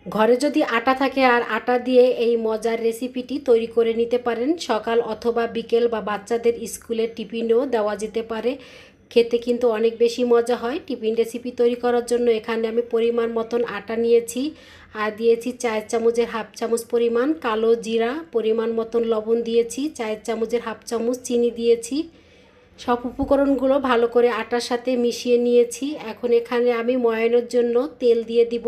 ঘরে যদি আটা থাকে আর আটা দিয়ে এই মজার রেসিপিটি তৈরি করে নিতে পারেন, সকাল অথবা বিকেল বা বাচ্চাদের স্কুলের টিফিনেও দেওয়া যেতে পারে। খেতে কিন্তু অনেক বেশি মজা হয়। টিফিন রেসিপি তৈরি করার জন্য এখানে আমি পরিমাণ মতন আটা নিয়েছি আর দিয়েছি 4 চামচের হাফ চামচ পরিমাণ কালো জিরা, পরিমাণ মতন লবণ দিয়েছি, 4 চামচের হাফ চামচ চিনি দিয়েছি। সব উপকরণগুলো ভালো করে আটার সাথে মিশিয়ে নিয়েছি। এখন এখানে আমি ময়ানের জন্য তেল দিয়ে দিব।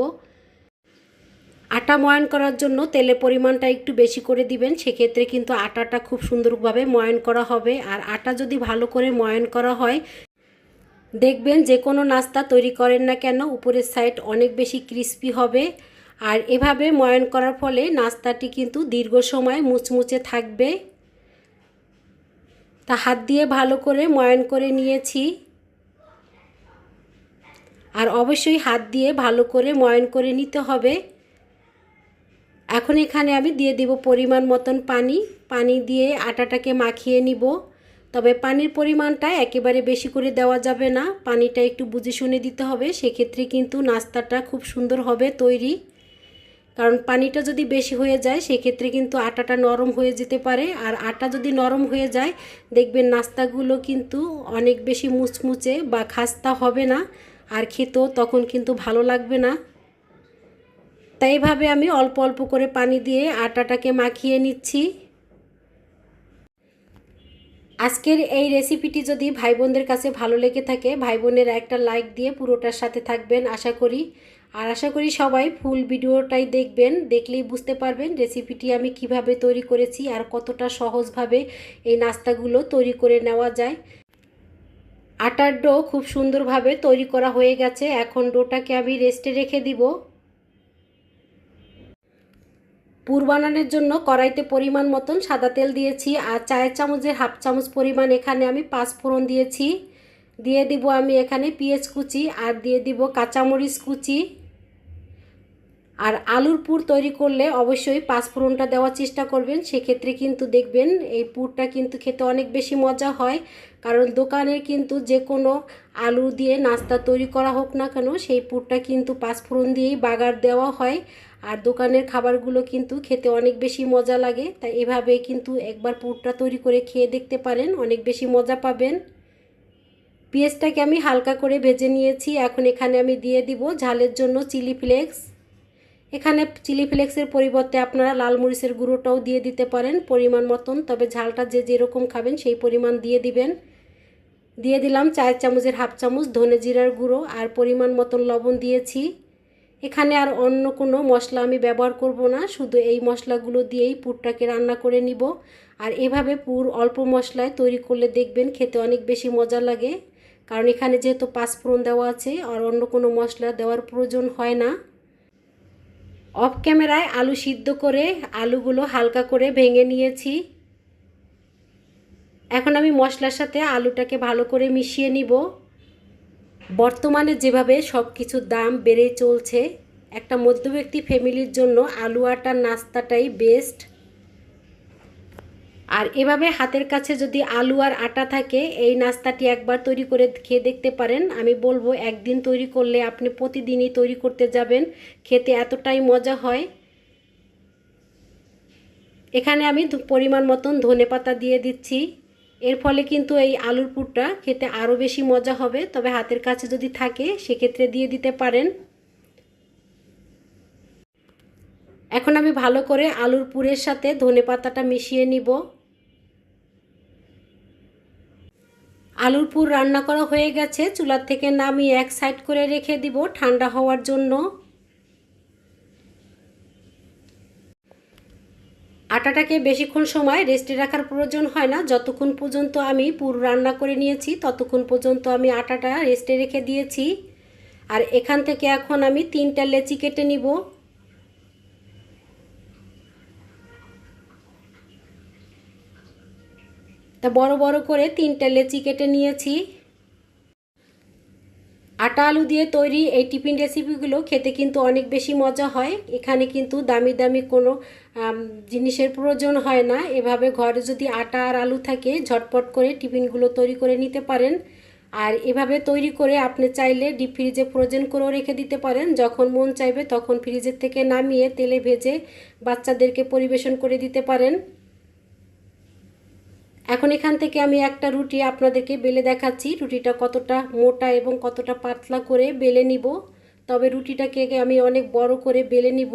আটা ময়ান করার জন্য তেলের পরিমাণটা একটু বেশি করে দিবেন, সেক্ষেত্রে কিন্তু আটাটা খুব সুন্দরভাবে ময়ান করা হবে। আর আটা যদি ভালো করে ময়ান করা হয়, দেখবেন যে কোনো নাস্তা তৈরি করেন না কেন উপরের সাইড অনেক বেশি ক্রিস্পি হবে। আর এভাবে ময়ান করার ফলে নাস্তাটি কিন্তু দীর্ঘ সময় মুচমুচে থাকবে। তা হাত দিয়ে ভালো করে ময়ান করে নিয়েছি। আর অবশ্যই হাত দিয়ে ভালো করে ময়ান করে নিতে হবে। এখন এখানে আমি দিয়ে দিব পরিমাণ মতন পানি দিয়ে আটাটাকে মাখিয়ে নিব। তবে পানির পরিমাণটা একেবারে বেশি করে দেওয়া যাবে না, পানিটা একটু বুঝে শুনে দিতে হবে, সেক্ষেত্রে কিন্তু নাস্তাটা খুব সুন্দর হবে তৈরি। কারণ পানিটা যদি বেশি হয়ে যায় সেক্ষেত্রে কিন্তু আটাটা নরম হয়ে যেতে পারে। আর আটা যদি নরম হয়ে যায় দেখবেন নাস্তাগুলো কিন্তু অনেক বেশি মুচমুচে বা খাস্তা হবে না, আর খেতেও তখন কিন্তু ভালো লাগবে না। তাই এইভাবে আমি অল্প অল্প করে পানি দিয়ে আটাটাকে মাখিয়ে নিচ্ছি। আজকের এই রেসিপিটি যদি ভাই বোনদের কাছে ভালো লেগে থাকে, ভাই বোনেরা একটা লাইক দিয়ে পুরোটার সাথে থাকবেন আশা করি। আর আশা করি সবাই ফুল ভিডিওটাই দেখবেন, দেখলেই বুঝতে পারবেন রেসিপিটি আমি কিভাবে তৈরি করেছি আর কতটা সহজভাবে এই নাস্তাগুলো তৈরি করে নেওয়া যায়। আটার ডো খুব সুন্দরভাবে তৈরি করা হয়ে গেছে। এখন ডোটাকে আমি রেস্টে রেখে দিব। পুর বানানোর জন্য কড়াইতে পরিমাণ মতন সাদা তেল দিয়েছি আর 4 চামচের হাফ চামচ পরিমাণ এখানে আমি পাঁচ ফোড়ন দিয়েছি। দিয়ে দিব আমি এখানে পেঁয়াজ কুচি আর দিয়ে দিব কাঁচামরিচ কুচি। আর আলুর পুর তৈরি করলে অবশ্যই পাঁচ ফোড়নটা দেওয়ার চেষ্টা করবেন, সেক্ষেত্রে কিন্তু দেখবেন এই পুরটা কিন্তু খেতে অনেক বেশি মজা হয়। কারণ দোকানের কিন্তু যে কোনো আলু দিয়ে নাস্তা তৈরি করা হোক না কেন সেই পুরটা কিন্তু পাঁচ ফোড়ন দিয়েই বাগার দেওয়া হয়। আর দোকানের খাবারগুলো কিন্তু খেতে অনেক বেশি মজা লাগে। তাই এভাবে কিন্তু একবার পুরটা তৈরি করে খেয়ে দেখতে পারেন, অনেক বেশি মজা পাবেন। পেঁয়াজটাকে আমি হালকা করে ভেজে নিয়েছি। এখন এখানে আমি দিয়ে দিব ঝালের জন্য চিলি ফ্লেক্স। এখানে চিলি ফ্লেক্সের পরিবর্তে আপনারা লাল মরিচের গুঁড়োটাও দিয়ে দিতে পারেন পরিমাণ মতন, তবে ঝালটা যে যেরকম খাবেন সেই পরিমাণ দিয়ে দিবেন। দিয়ে দিলাম 4 চামচের হাফ চামচ ধনে জিরার গুঁড়ো আর পরিমাণ মতন লবণ দিয়েছি। এখানে আর অন্য কোনো মশলা আমি ব্যবহার করব না, শুধু এই মশলাগুলো দিয়েই পুরটাকে রান্না করে নিব। আর এভাবে পুর অল্প মশলায় তৈরি করলে দেখবেন খেতে অনেক বেশি মজা লাগে। কারণ এখানে যেহেতু পাঁচ ফোড়ন দেওয়া আছে আর অন্য কোনো মশলা দেওয়ার প্রয়োজন হয় না। অফ ক্যামেরায় আলু সিদ্ধ করে আলুগুলো হালকা করে ভেঙে নিয়েছি। এখন আমি মশলার সাথে আলুটাকে ভালো করে মিশিয়ে নিব। বর্তমানে যেভাবে সব কিছুর দাম বেড়ে চলছে, একটা মধ্যবিত্ত ফ্যামিলির জন্য আলু আটার নাস্তাটাই বেস্ট। আর এভাবে হাতের কাছে যদি আলু আর আটা থাকে এই নাস্তাটি একবার তৈরি করে খেয়ে দেখতে পারেন। আমি বলবো একদিন তৈরি করলে আপনি প্রতিদিনই তৈরি করতে যাবেন, খেতে এতটাই মজা হয়। এখানে আমি পরিমাণ মতন ধনেপাতা দিয়ে দিচ্ছি। এর ফলে কিন্তু এই আলুর পুরটা খেতে আরও বেশি মজা হবে, তবে হাতের কাছে যদি থাকে সেক্ষেত্রে দিয়ে দিতে পারেন। এখন আমি ভালো করে আলুর পুরের সাথে ধনেপাতাটা মিশিয়ে নিব। আলুর পুর রান্না করা হয়ে গেছে, চুলার থেকে নামিয়ে এক সাইড করে রেখে দিব ঠান্ডা হওয়ার জন্য। আটাটাকে বেশিক্ষণ সময় রেস্টে রাখার প্রয়োজন হয় না, যতক্ষণ পর্যন্ত আমি পুর রান্না করে নিয়েছি ততক্ষণ পর্যন্ত আমি আটাটা রেস্টে রেখে দিয়েছি। আর এখান থেকে এখন আমি 3টা লেচি কেটে নিব। তা বড় বড় করে 3টা লেচি কেটে নিয়েছি। আটা আলু দিয়ে তৈরি এই টিফিন রেসিপিগুলো খেতে কিন্তু অনেক বেশি মজা হয়। এখানে কিন্তু দামি দামি কোনো জিনিসের প্রয়োজন হয় না। এভাবে ঘরে যদি আটা আর আলু থাকে ঝটপট করে টিফিনগুলো তৈরি করে নিতে পারেন। আর এভাবে তৈরি করে আপনি চাইলে ডিপ ফ্রিজে ফ্রোজেন করেও রেখে দিতে পারেন। যখন মন চাইবে তখন ফ্রিজের থেকে নামিয়ে তেলে ভেজে বাচ্চাদেরকে পরিবেশন করে দিতে পারেন। এখন এখান থেকে আমি একটা রুটি আপনাদেরকে বেলে দেখাচ্ছি। রুটিটা কতটা মোটা এবং কতটা পাতলা করে বেলে নিব। তবে রুটিটাকে আমি অনেক বড় করে বেলে নিব।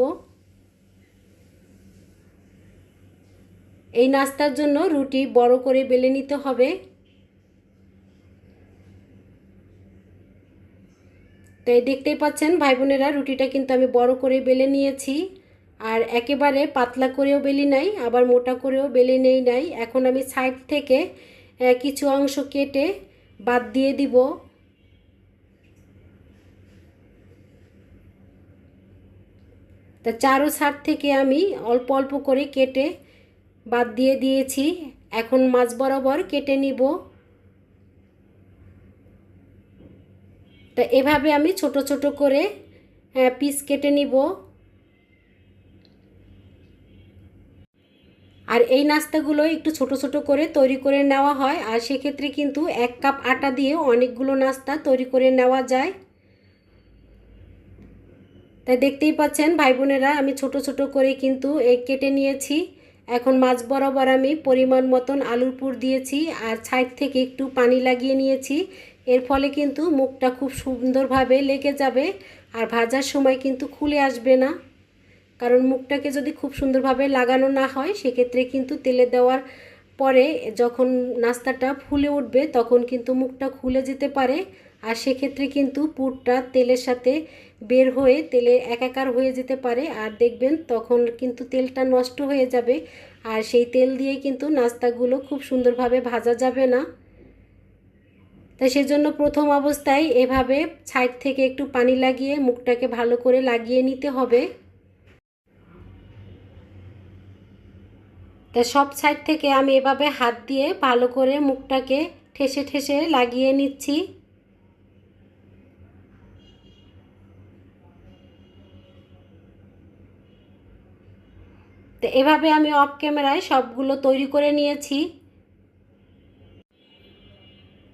এই নাস্তার জন্য রুটি বড় করে বেলে নিতে হবে। তাই দেখতেই পাচ্ছেন ভাই বোনেরা, রুটিটা কিন্তু আমি বড় করে বেলে নিয়েছি। আর একেবারে পাতলা করেও বেলি নাই, আবার মোটা করেও বেলে নেই নাই। এখন আমি সাইড থেকে কিছু অংশ কেটে বাদ দিয়ে দিব। তা চারো সাইড থেকে আমি অল্প অল্প করে কেটে বাদ দিয়ে দিয়েছি। এখন মাঝ বরাবর কেটে নিব। তা এভাবে আমি ছোট ছোট করে পিস কেটে নিব। আর এই নাস্তাগুলো একটু ছোট ছোট করে তৈরি করে নেওয়া হয়। আর সেক্ষেত্রে কিন্তু 1 কাপ আটা দিয়ে অনেকগুলো নাস্তা তৈরি করে নেওয়া যায়। তাই দেখতেই পাচ্ছেন ভাই বোনেরা, আমি ছোট ছোট করে কিন্তু কেটে নিয়েছি। এখন মাঝ বরাবর আমি পরিমাণ মতন আলুর পুর দিয়েছি আর সাইড থেকে একটু পানি লাগিয়ে নিয়েছি। এর ফলে কিন্তু মুখটা খুব সুন্দরভাবে লেগে যাবে আর ভাজার সময় কিন্তু খুলে আসবে না। কারণ মুখটাকে যদি খুব সুন্দরভাবে লাগানো না হয় সেক্ষেত্রে কিন্তু তেলে দেওয়ার পরে যখন নাস্তাটা ফুলে উঠবে তখন কিন্তু মুখটা খুলে যেতে পারে। আর সেক্ষেত্রে কিন্তু পুরটা তেলের সাথে বের হয়ে তেলে একাকার হয়ে যেতে পারে। আর দেখবেন তখন কিন্তু তেলটা নষ্ট হয়ে যাবে। আর সেই তেল দিয়ে কিন্তু নাস্তাগুলো খুব সুন্দরভাবে ভাজা যাবে না। তাই সেজন্য প্রথম অবস্থায় এভাবে সাইড থেকে একটু পানি লাগিয়ে মুখটাকে ভালো করে লাগিয়ে নিতে হবে। তা সব সাইড থেকে আমি এভাবে হাত দিয়ে ভালো করে মুখটাকে ঠেসে ঠেসে লাগিয়ে নিচ্ছি। তো এভাবে আমি অফ ক্যামেরায় সবগুলো তৈরি করে নিয়েছি।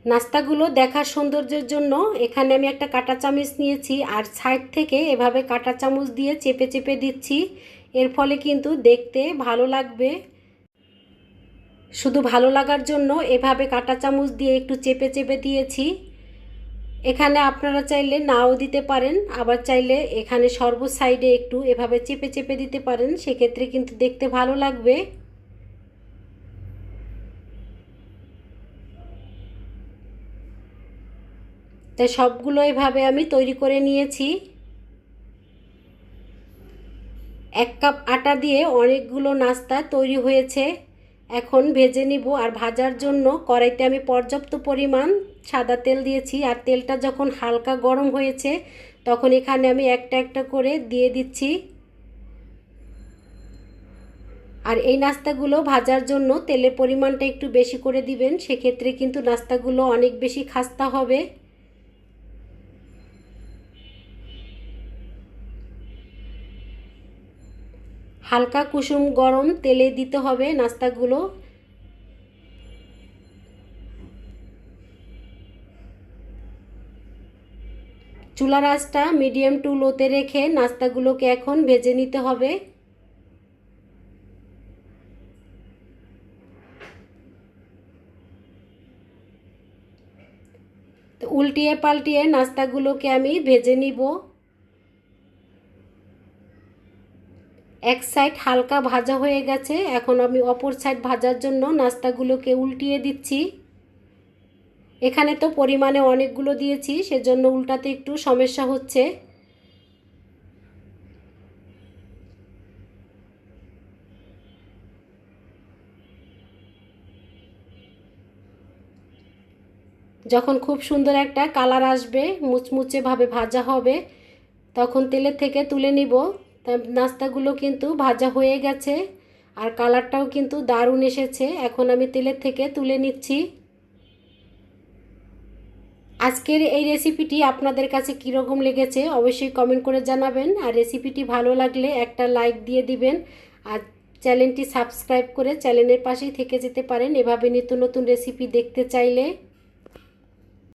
নাস্তাগুলো দেখার সৌন্দর্যের জন্য এখানে আমি একটা কাঁটা চামচ নিয়েছি আর সাইড থেকে এভাবে কাঁটা চামচ দিয়ে চেপে চেপে দিচ্ছি। এর ফলে কিন্তু দেখতে ভালো লাগবে। শুধু ভালো লাগার জন্য এভাবে কাঁটা চামচ দিয়ে একটু চেপে চেপে দিয়েছি। এখানে আপনারা চাইলে নাও দিতে পারেন, আবার চাইলে এখানে সর্ব সাইডে একটু এভাবে চেপে চেপে দিতে পারেন, সেক্ষেত্রে কিন্তু দেখতে ভালো লাগবে। তাই সবগুলো এভাবে আমি তৈরি করে নিয়েছি। 1 কাপ আটা দিয়ে অনেকগুলো নাস্তা তৈরি হয়েছে। এখন ভেজে নিব। আর ভাজার জন্য কড়াইতে আমি পর্যাপ্ত পরিমাণ সাদা তেল দিয়েছি। আর তেলটা যখন হালকা গরম হয়েছে তখন এখানে আমি একটা একটা করে দিয়ে দিচ্ছি। আর এই নাস্তাগুলো ভাজার জন্য তেলের পরিমাণটা একটু বেশি করে দিবেন, সেক্ষেত্রে কিন্তু নাস্তাগুলো অনেক বেশি খাস্তা হবে। হালকা কুসুম গরম তেলে দিতে হবে নাস্তাগুলো। চুলার আঁচটা মিডিয়াম টু লোতে রেখে নাস্তাগুলোকে এখন ভেজে নিতে হবে। তো উল্টিয়ে পাল্টিয়ে নাস্তাগুলোকে আমি ভেজে নিব। এক সাইড হালকা ভাজা হয়ে গেছে, এখন আমি অপর সাইড ভাজার জন্য নাস্তাগুলোকে উল্টিয়ে দিচ্ছি। এখানে তো পরিমাণে অনেকগুলো দিয়েছি, সেজন্য উল্টাতে একটু সমস্যা হচ্ছে। যখন খুব সুন্দর একটা কালার আসবে, মুচমুচে ভাবে ভাজা হবে, তখন তেলের থেকে তুলে নিব। নাস্তাগুলো কিন্তু ভাজা হয়ে গেছে আর কালারটাও কিন্তু দারুণ এসেছে। এখন আমি তেলের থেকে তুলে নিচ্ছি। আজকের এই রেসিপিটি আপনাদের কাছে কীরকম লেগেছে অবশ্যই কমেন্ট করে জানাবেন। আর রেসিপিটি ভালো লাগলে একটা লাইক দিয়ে দিবেন। আর চ্যানেলটি সাবস্ক্রাইব করে চ্যানেলের পাশেই থেকে যেতে পারেন এভাবে নিত্য নতুন রেসিপি দেখতে চাইলে।